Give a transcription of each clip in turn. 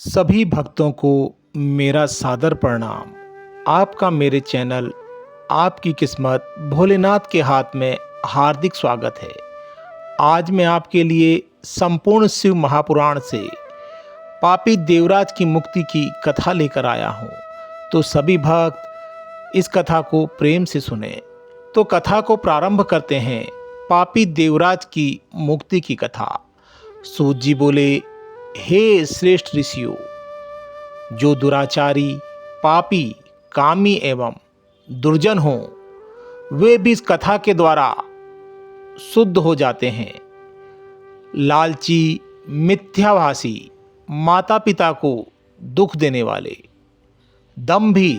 सभी भक्तों को मेरा सादर प्रणाम। आपका मेरे चैनल आपकी किस्मत भोलेनाथ के हाथ में हार्दिक स्वागत है। आज मैं आपके लिए संपूर्ण शिव महापुराण से पापी देवराज की मुक्ति की कथा लेकर आया हूँ। तो सभी भक्त इस कथा को प्रेम से सुने। तो कथा को प्रारंभ करते हैं। पापी देवराज की मुक्ति की कथा। सूत जी बोले, हे श्रेष्ठ ऋषियों, जो दुराचारी, पापी, कामी एवं दुर्जन हों, वे भी इस कथा के द्वारा शुद्ध हो जाते हैं। लालची, मिथ्याभासी, माता पिता को दुख देने वाले, दंभी,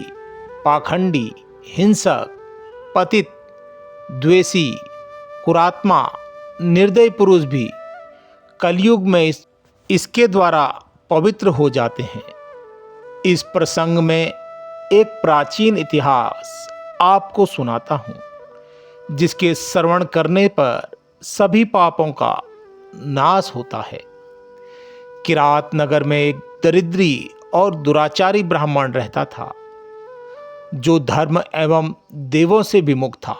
पाखंडी, हिंसक, पतित, द्वेषी, कुरात्मा, निर्दयी पुरुष भी कलयुग में इसके द्वारा पवित्र हो जाते हैं। इस प्रसंग में एक प्राचीन इतिहास आपको सुनाता हूँ, जिसके श्रवण करने पर सभी पापों का नाश होता है। किरात नगर में एक दरिद्री और दुराचारी ब्राह्मण रहता था, जो धर्म एवं देवों से विमुख था।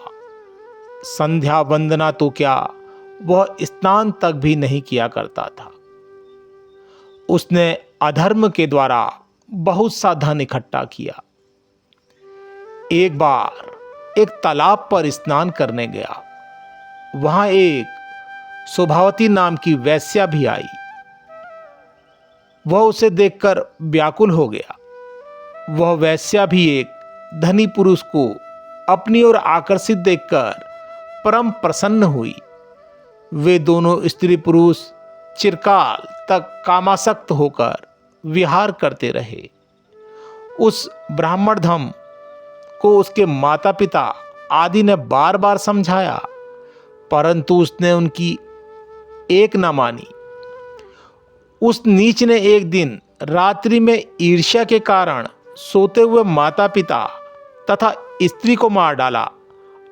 संध्या वंदना तो क्या, वह स्नान तक भी नहीं किया करता था। उसने अधर्म के द्वारा बहुत सा धन इकट्ठा किया। एक बार एक तालाब पर स्नान करने गया। वहां एक शोभावती नाम की वेश्या भी आई। वह उसे देखकर व्याकुल हो गया। वह वेश्या भी एक धनी पुरुष को अपनी ओर आकर्षित देखकर परम प्रसन्न हुई। वे दोनों स्त्री पुरुष चिरकाल तक कामासक्त होकर विहार करते रहे। उस ब्राह्मण धम को उसके माता पिता आदि ने बार बार समझाया, परंतु उसने उनकी एक न मानी। उस नीच ने एक दिन रात्रि में ईर्ष्या के कारण सोते हुए माता पिता तथा स्त्री को मार डाला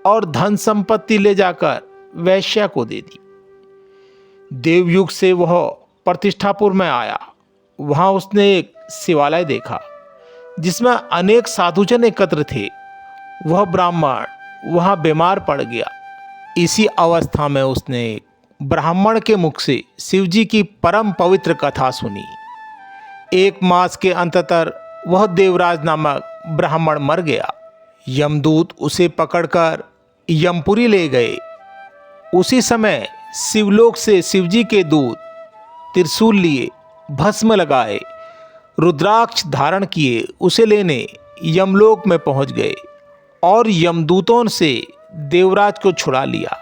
और धन संपत्ति ले जाकर वैश्या को दे दी। देवयुग से वह प्रतिष्ठापुर में आया। वहां उसने एक शिवालय देखा, जिसमें अनेक साधुजन एकत्र थे। वह ब्राह्मण वहां बीमार पड़ गया। इसी अवस्था में उसने एक ब्राह्मण के मुख से शिवजी की परम पवित्र कथा सुनी। 1 मास के अंततर वह देवराज नामक ब्राह्मण मर गया। यमदूत उसे पकड़कर यमपुरी ले गए। उसी समय शिवलोक से शिवजी के दूत त्रिशूल लिए, भस्म लगाए, रुद्राक्ष धारण किए उसे लेने यमलोक में पहुंच गए और यमदूतों से देवराज को छुड़ा लिया।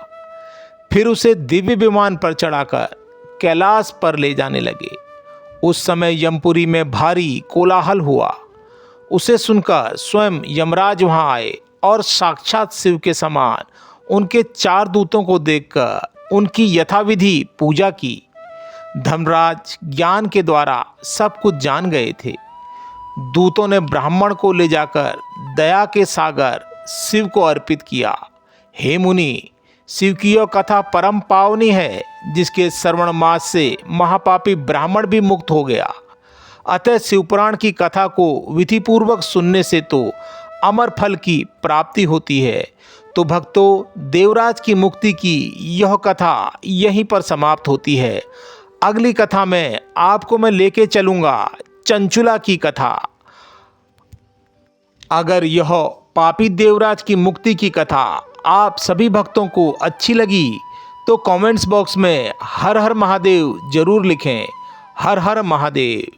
फिर उसे दिव्य विमान पर चढ़ाकर कैलाश पर ले जाने लगे। उस समय यमपुरी में भारी कोलाहल हुआ। उसे सुनकर स्वयं यमराज वहां आए और साक्षात शिव के समान उनके 4 दूतों को देखकर उनकी यथाविधि पूजा की। धर्मराज ज्ञान के द्वारा सब कुछ जान गए थे। दूतों ने ब्राह्मण को ले जाकर दया के सागर शिव को अर्पित किया। हे मुनि, शिव की यह कथा परम पावनी है, जिसके श्रवण मास से महापापी ब्राह्मण भी मुक्त हो गया। अतः शिवपुराण की कथा को विधिपूर्वक सुनने से तो अमर फल की प्राप्ति होती है। तो भक्तों, देवराज की मुक्ति की यह कथा यहीं पर समाप्त होती है। अगली कथा में आपको मैं लेके चलूंगा चंचुला की कथा। अगर यह पापी देवराज की मुक्ति की कथा आप सभी भक्तों को अच्छी लगी तो कमेंट्स बॉक्स में हर हर महादेव जरूर लिखें। हर हर महादेव।